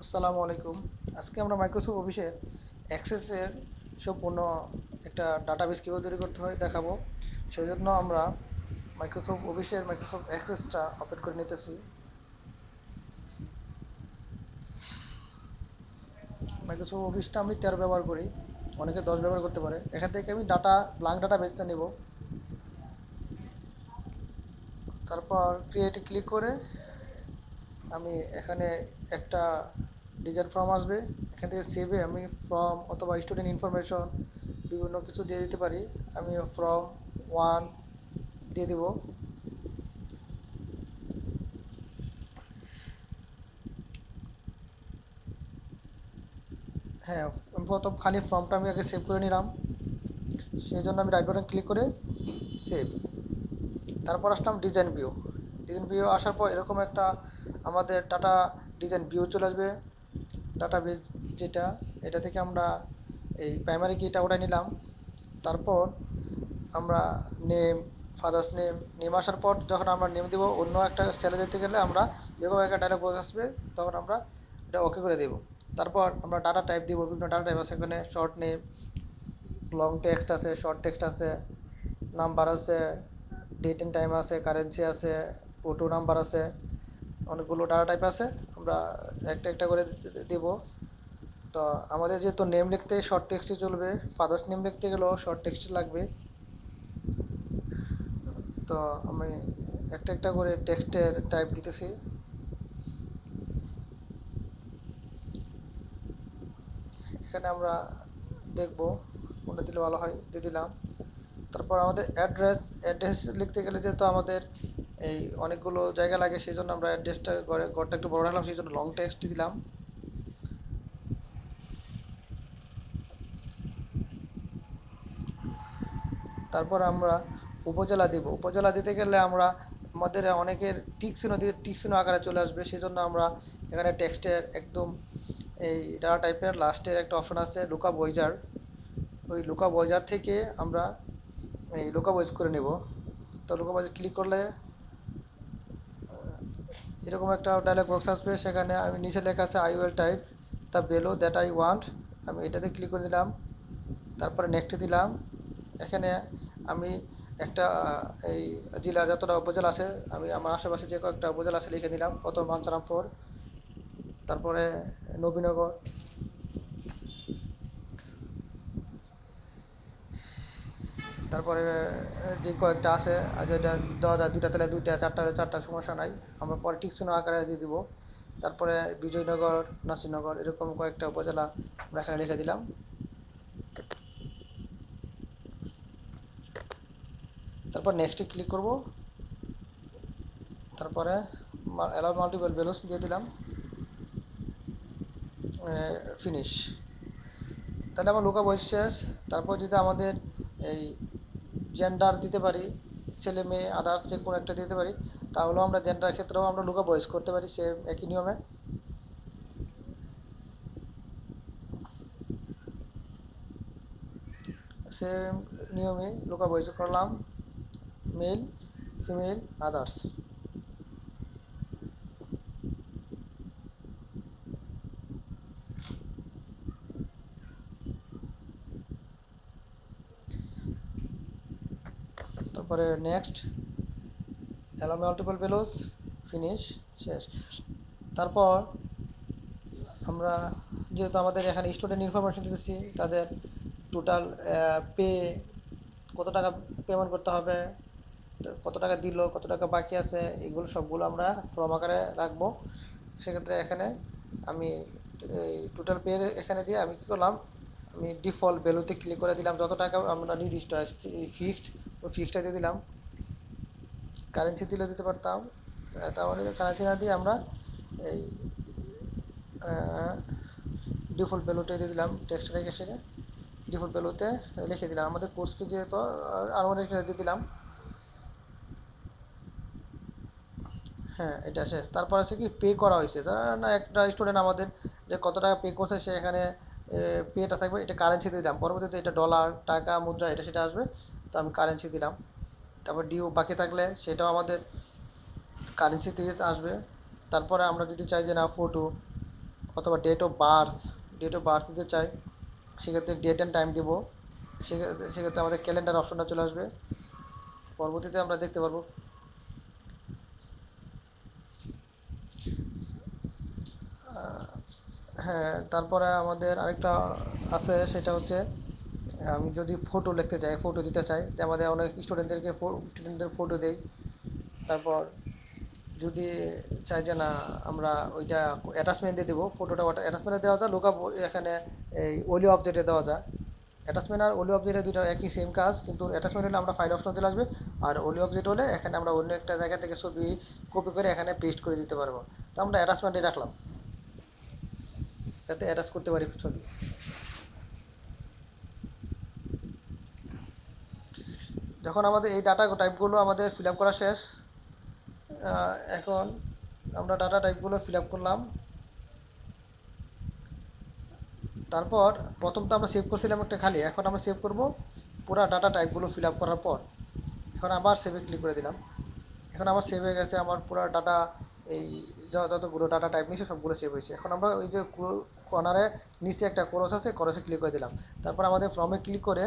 আসসালামু আলাইকুম। আজকে আমরা মাইক্রোসফট অফিসের অ্যাক্সেসের সম্পূর্ণ একটা ডাটাবেস কীভাবে তৈরি করতে হয় দেখাবো। সেই জন্য আমরা মাইক্রোসফট অ্যাক্সেসটা ওপেন করে নিতেছি। মাইক্রোসফট অফিসটা আমি 13 ব্যবহার করি, অনেকে 10 ব্যবহার করতে পারে। এখান থেকে আমি ব্ল্যাঙ্ক ডাটা বেসটা নেব। তারপর ক্রিয়েটে ক্লিক করে আমি এখানে একটা ডিজাইন ফর্ম আসবে, এখান থেকে সেভে আমি ফর্ম অথবা স্টুডেন্ট ইনফরমেশন বিভিন্ন কিছু দিয়ে দিতে পারি। আমি ফর্ম 1 দিয়ে দিব। হ্যাঁ, আমি প্রথম খালি ফর্মটা আমি আগে সেভ করে নিলাম, সেই জন্য আমি রাইট বাটন ক্লিক করে সেভ। তারপর আসলাম ডিজাইন ভিউ আসার পর এরকম একটা আমাদের ডাটা ডিজাইন ভিউ চলে আসবে। ডাটাবেস যেটা, এটা থেকে আমরা এই প্রাইমারি কিটা ওটা নিলাম। তারপর আমরা নেম, ফাদার্স নেম আসার পর যখন আমরা নেম দেবো অন্য একটা সেলে যেতে গেলে আমরা যেরকম একটা ডায়লগ বক্স আসবে তখন আমরা এটা ওকে করে দেবো। তারপর আমরা ডাটা টাইপ দিব, বিভিন্ন ডাটা টাইপ আছে এখানে। শর্ট নেম, লং টেক্সট আছে, শর্ট টেক্সট আছে, নাম্বার আছে, ডেট অ্যান্ড টাইম আছে, কারেন্সি আছে, অটো নাম্বার আছে, অনেকগুলো ডাটা টাইপ আছে। আমরা একটা একটা করে দেব। তো আমাদের যেহেতু নেম লিখতে শর্ট টেক্সটই চলবে, ফাদার্স নেম লিখতে গেলেও শর্ট টেক্সট লাগবে। তো আমি একটা একটা করে টেক্সটের টাইপ দিতেছি। এখানে আমরা দেখব কোনটা দিলে ভালো হয়, দিয়ে দিলাম। তারপর আমাদের অ্যাড্রেস লিখতে গেলে যেহেতু আমাদের এই অনেকগুলো জায়গা লাগে, সেই জন্য আমরা অ্যাড্রেসটা ঘরটা একটু বড় রাখলাম, সেই জন্য লং টেক্সট দিলাম। তারপর আমরা উপজেলা দেব। উপজেলা দিতে গেলে আমরা আমাদের অনেকের টিক চিহ্ন আকারে চলে আসবে, সেই জন্য আমরা এখানে টেক্সটের একদম এই ডাটা টাইপের লাস্টের একটা অপশন আছে লুকআপ ওয়াইজার, ওই লুকআপ ওয়াইজার থেকে আমরা এই লুকআপ ওয়াইজ করে নেব। তো লুকআপ ওয়াইজ ক্লিক করলে এরকম একটা ডায়লগ বক্স আসবে, সেখানে আমি নিচে লেখা আছে I will type the value that I want. আমি এটাতে ক্লিক করে দিলাম, তারপরে নেক্সট দিলাম। এখানে আমি একটা এই জেলার যতটা উপজেলা আছে, আমি আমার আশেপাশে যে কয়েকটা উপজেলা আছে লিখে দিলাম। প্রথম বাঞ্ছারামপুর, তারপরে নবীনগর, তারপরে যে কয়েকটা আছে যেটা দেওয়া যায় দুইটা, তাহলে দুইটা, চারটা হলে চারটা, সমস্যা নাই। আমরা পরে টিকসিনো আকারে দিয়ে দিব। তারপরে বিজয়নগর, নাসিরনগর, এরকম কয়েকটা উপজেলা আমরা এখানে লিখে দিলাম। তারপর নেক্সটে ক্লিক করব। তারপরে অ্যালাউ মাল্টিপল ভ্যালুস দিয়ে দিলাম, ফিনিশ। তাহলে আমার লুকআপ ওয়াইজ শেষ। তারপর যদি আমাদের এই জেন্ডার দিতে পারি, ছেলে মেয়ে আদার্স যে কোনো একটা দিতে পারি, তাহলেও আমরা জেন্ডার ক্ষেত্রেও আমরা লুকআপ ওয়াইজ করতে পারি সেম একই নিয়মে। সেম নিয়মে লুকআপ ওয়াইজ করলাম, মেল, ফিমেল, আদার্স। তারপরে next, allow multiple values, finish, শেষ। তারপর আমরা যেহেতু আমাদের এখানে স্টুডেন্ট ইনফরমেশন দিতেছি, তাদের টোটাল পে, কত টাকা পেমেন্ট করতে হবে, কত টাকা দিল, কত টাকা বাকি আছে, এগুলো সবগুলো আমরা ফর্ম আকারে রাখবো। সেক্ষেত্রে এখানে আমি এই টোটাল পে এখানে দিয়ে আমি কী করলাম, আমি ডিফল্ট ভ্যালুতে ক্লিক করে দিলাম। যত টাকা আমরা নির্দিষ্ট ফিক্সড, ওই ফিক্সডটা দিয়ে দিলাম। কারেন্সি দিলেও দিতে পারতাম, তাহলে কারেন্সি না দিয়ে আমরা এই ডিফল্ট ভ্যালুটা দিয়ে দিলাম। টেক্সট রেখে সেটা ডিফল্ট ভ্যালুতে লিখে দিলাম। আমাদের কোর্স ফি যেহেতু আরও অনেক দিয়ে দিলাম। হ্যাঁ, এটা শেষ। তারপর আছে কি পে করা হয়েছে, না একটা স্টুডেন্ট আমাদের যে কত টাকা পে করছে সে এখানে পেটা থাকবে, এটা কারেন্সি দিয়ে দিলাম। পরবর্তীতে এটা ডলার, টাকা, মুদ্রা, এটা সেটা আসবে, তো আমি কারেন্সি দিলাম। তারপর ডিউ বাকি থাকলে সেটাও আমাদের কারেন্সিতে আসবে। তারপরে আমরা যদি চাই যে না ফটো অথবা ডেট অফ বার্থ দিতে চাই, সেক্ষেত্রে ডেট অ্যান্ড টাইম দেবো। সেক্ষেত্রে আমাদের ক্যালেন্ডার অপশনটা চলে আসবে, পরবর্তীতে আমরা দেখতে পারবো। হ্যাঁ, তারপরে আমাদের আরেকটা আছে, সেটা হচ্ছে আমি যদি ফটো লিখতে চাই, ফটো দিতে চাই, যে আমাদের অনেক স্টুডেন্টদের ফটো দেই। তারপর যদি চাই যে না আমরা ওইটা অ্যাটাচমেন্ট দিয়ে দেবো, ফটোটা ওটা অ্যাটাচমেন্টে দেওয়া যায়, লুকআপ এখানে এই ওলি অবজেক্টে দেওয়া যায়। অ্যাটাচমেন্ট আর ওলি অবজেক্টের দুটো একই সেম কাজ, কিন্তু অ্যাটাচমেন্ট হলে আমরা ফাইল অপশন চলে আসবে, আর ওলি অবজেক্ট হলে এখানে আমরা অন্য একটা জায়গা থেকে ছবি কপি করে এখানে পেস্ট করে দিতে পারবো। তো আমরা অ্যাটাচমেন্টে রাখলাম, যাতে অ্যাটাচ করতে পারি ছবি। যখন আমাদের এই ডাটা টাইপগুলো আমাদের ফিল আপ করা শেষ, এখন আমরা ডাটা টাইপগুলো ফিল আপ করলাম। তারপর প্রথম তো আমরা সেভ করছিলাম একটা খালি, এখন আমরা সেভ করব পুরো ডাটা টাইপগুলো ফিল আপ করার পর। এখন আবার সেভে ক্লিক করে দিলাম। এখন আমার সেভ হয়ে গেছে, আমার পুরো ডাটা, এই যতগুলো ডাটা টাইপ নিয়েছে সবগুলো সেভ হয়েছে। এখন আমরা ওই যে কর্নারে নিচে একটা ক্রস আছে, ক্রসে ক্লিক করে দিলাম। তারপর আমাদের ফর্মে ক্লিক করে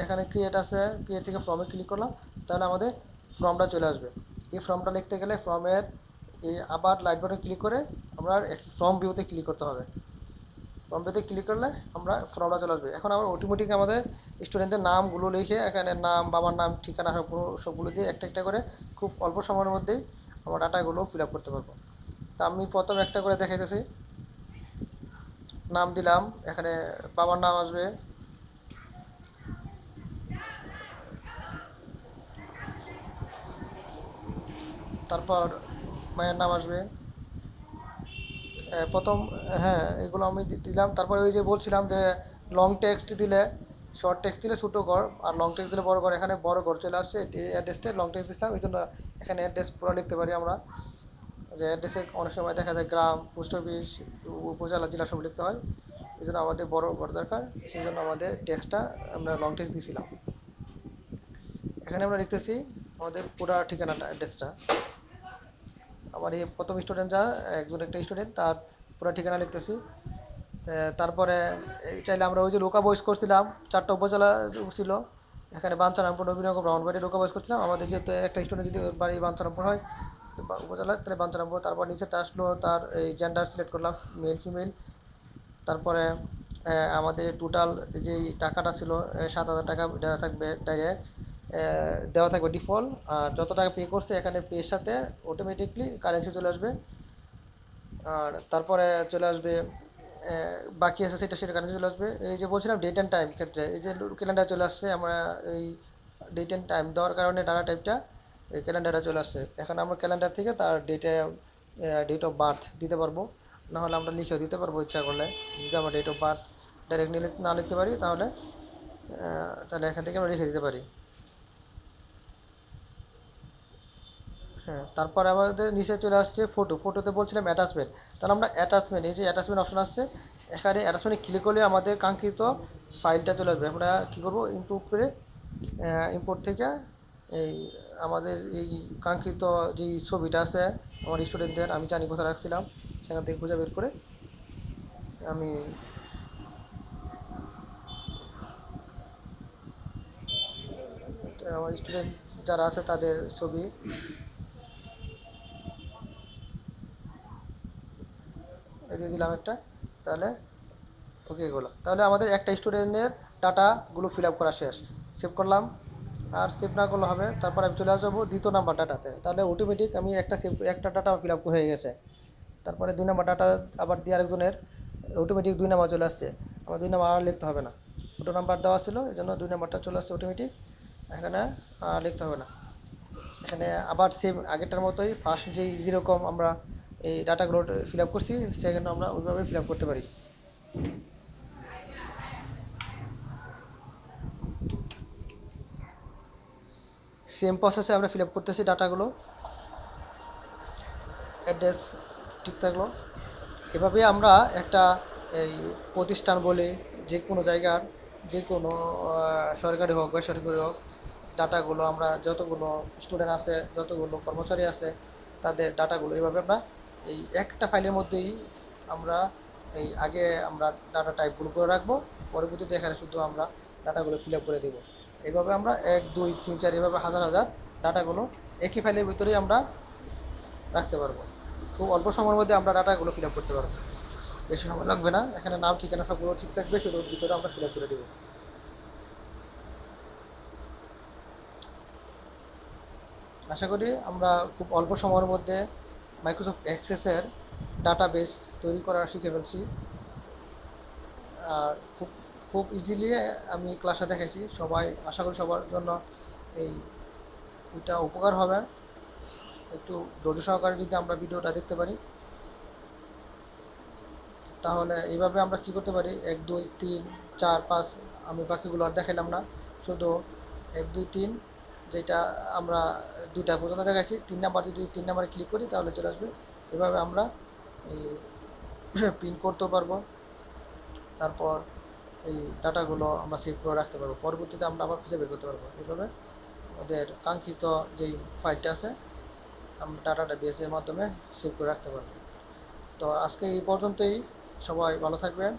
এখানে ক্রিয়েট আছে, ক্রিয়েট থেকে ফর্মে ক্লিক করলাম, তাহলে আমাদের ফর্মটা চলে আসবে। এই ফর্মটা লিখতে গেলে ফর্মের এই আবার লাইট বাটন ক্লিক করে আমরা ফর্ম ভিউতে ক্লিক করতে হবে। ফর্ম ভিউতে ক্লিক করলে আমরা ফর্মটা চলে আসবে। এখন আমরা অটোমেটিক আমাদের স্টুডেন্টদের নামগুলো লিখে এখানে নাম, বাবার নাম, ঠিকানা সবগুলো দিয়ে একটা একটা করে খুব অল্প সময়ের মধ্যেই আমরা ডাটাগুলো ফিল আপ করতে পারবো। তা আমি প্রথম একটা করে দেখাইতেছি। নাম দিলাম, এখানে বাবার নাম আসবে, তারপর মায়ের নাম আসবে। প্রথম, হ্যাঁ এগুলো আমি দিলাম। তারপরে ওই যে বলছিলাম যে লং টেক্সট দিলে, শর্ট টেক্সট দিলে ছোটো ঘর, আর লং টেক্সট দিলে বড় ঘর। এখানে বড় ঘর চলে আসছে, অ্যাড্রেসটা লং টেক্সট দিলাম, এই জন্য এখানে অ্যাড্রেস পুরো লিখতে পারি আমরা। যে অ্যাড্রেসে অনেক সময় দেখা যায় গ্রাম, পোস্ট অফিস, উপজেলা, জেলা সব লিখতে হয়, এই জন্য আমাদের বড় ঘর দরকার, সেই জন্য আমাদের টেক্সটটা আমরা লং টেক্সট দিয়েছিলাম। এখানে আমরা লিখতেছি আমাদের পুরো ঠিকানাটা, অ্যাড্রেসটা। আমার এই প্রথম স্টুডেন্ট যা একজন একটা স্টুডেন্ট, তার পুরো ঠিকানা লিখতেছি। তারপরে চাইলে আমরা ওই যে লোকা বয়স করছিলাম, 4টা উপজেলা ছিল, এখানে বাঞ্ছারামপুর, নবীনগর, ব্রাহ্মণবাড়ি লোকা বয়স করছিলাম। আমাদের যেহেতু একটা স্টুডেন্ট যদি ওর বাড়ি বাঞ্ছারামপুর হয় উপজেলা, তাহলে বাঞ্ছারামপুর। তারপর নিচেটা আসলো তার এই জেন্ডার সিলেক্ট করলাম, মেল ফিমেল। তারপরে আমাদের টোটাল যেই টাকাটা ছিল 7,000 টাকা দেওয়া থাকবে ডাইরেক্ট, দেওয়া থাকবে ডিফল্ট। আর যত টাকা পে করছে এখানে পের সাথে অটোমেটিকলি কারেন্সি চলে আসবে। আর তারপরে চলে আসবে বাকি আছে সেটা কারেন্সি চলে আসবে। এই যে বলছিলাম ডেট অ্যান্ড টাইম ক্ষেত্রে, এই যে ক্যালেন্ডার চলে আসছে, আমরা এই ডেট অ্যান্ড টাইম দেওয়ার কারণে ডাটা টাইপটা এই ক্যালেন্ডারে চলে আসছে। এখন আমরা ক্যালেন্ডার থেকে তার ডেট অফ বার্থ দিতে পারবো, নাহলে আমরা লিখেও দিতে পারবো ইচ্ছা করলে। যদি আমরা ডেট অফ বার্থ ডাইরেক্ট না লিখতে পারি, তাহলে তাহলে এখান থেকে আমরা লিখে দিতে পারি। হ্যাঁ, তারপর আমাদের নিচে চলে আসছে ফটোতে বলছিলাম অ্যাটাচমেন্ট। তাহলে আমরা অ্যাটাচমেন্ট, এই যে অ্যাটাচমেন্ট অপশন আসছে, এখানে অ্যাটাচমেন্টে ক্লিক করলে আমাদের কাঙ্ক্ষিত ফাইলটা চলে আসবে। আমরা কী করবো, ইম্পোর্ট করে, ইম্পোর্ট থেকে এই আমাদের এই কাঙ্ক্ষিত যেই ছবিটা আছে আমার স্টুডেন্টদের, আমি জানি কোথায় রাখছিলাম, সেখান থেকে খুঁজে বের করে আমি আমার স্টুডেন্ট যারা আছে তাদের ছবি দিয়ে দিলাম একটা। তাহলে ওকে, এগুলো তাহলে আমাদের একটা স্টুডেন্টের ডাটাগুলো ফিল আপ করা শেষ। সেভ করলাম, আর সেভ না করলে হবে। তারপর আমি চলে আসবো দ্বিতীয় নাম্বার ডাটাতে, তাহলে অটোমেটিক আমি একটা ডাটা ফিল আপ হয়ে গেছে। তারপরে 2 নাম্বার ডাটা আবার দিয়ে আরেকজনের, অটোমেটিক 2 নাম্বার চলে আসছে। আমার 2 নাম্বার আর লিখতে হবে না, 2 নাম্বার দেওয়া ছিল, এই জন্য 2 নাম্বারটা চলে আসছে অটোমেটিক, এখানে আর লিখতে হবে না। এখানে আবার সেম আগেরটার মতোই ফার্স্ট যেরকম আমরা এই ডাটাগুলো ফিল আপ করছি, সেখানে আমরা ওইভাবে ফিল আপ করতে পারি। সেম প্রসেসে আমরা ফিল আপ করতেছি ডাটাগুলো, অ্যাড্রেস ঠিক থাকলো। এভাবে আমরা একটা এই প্রতিষ্ঠান বলে, যে কোনো জায়গার, যে কোনো সরকারি হোক বেসরকারি হোক, ডাটাগুলো আমরা যতগুলো স্টুডেন্ট আছে, যতগুলো কর্মচারী আছে, তাদের ডাটাগুলো এইভাবে আমরা এই একটা ফাইলের মধ্যেই আমরা এই আগে আমরা ডাটা টাইপগুলো করে রাখবো, পরবর্তীতে এখানে শুধু আমরা ডাটাগুলো ফিল আপ করে দেবো। এইভাবে আমরা 1 2 3 4 এভাবে হাজার হাজার ডাটাগুলো একই ফাইলের ভিতরেই আমরা রাখতে পারবো। খুব অল্প সময়ের মধ্যে আমরা ডাটাগুলো ফিল আপ করতে পারবো, বেশি সময় লাগবে না। এখানে নাম ঠিকানা সবগুলো ঠিক থাকবে, শুধু ভিতরে আমরা ফিল আপ করে দেবো। আশা করি আমরা খুব অল্প সময়ের মধ্যে মাইক্রোসফট অ্যাক্সেসের ডাটাবেস তৈরি করা শিখে ফেলছি। আর খুব খুব ইজিলি আমি ক্লাসে দেখাইছি, সবাই আশা করি সবার জন্য এই এটা উপকার হবে। একটু ধৈর্য সহকারে যদি আমরা ভিডিওটা দেখতে পারি, তাহলে এইভাবে আমরা কি করতে পারি, 1 2 3 4 5, আমি বাকিগুলো আর দেখাইলাম না, শুধু 1 2 3 যেটা আমরা 2টা পর্যন্ত দেখাইছি, 3 নাম্বার যদি 3 নাম্বারে ক্লিক করি তাহলে চলে আসবে। এভাবে আমরা এই প্রিন্ট করতেও পারবো, তারপর এই ডাটাগুলো আমরা সেভ করে রাখতে পারবো, পরবর্তীতে আমরা আবার খুঁজে বের করতে পারবো। এইভাবে আমাদের কাঙ্ক্ষিত যেই ফাইলটা আছে আমরা ডাটাটা বেসের মাধ্যমে সেভ করে রাখতে পারবো। তো আজকে এই পর্যন্তই, সবাই ভালো থাকবেন।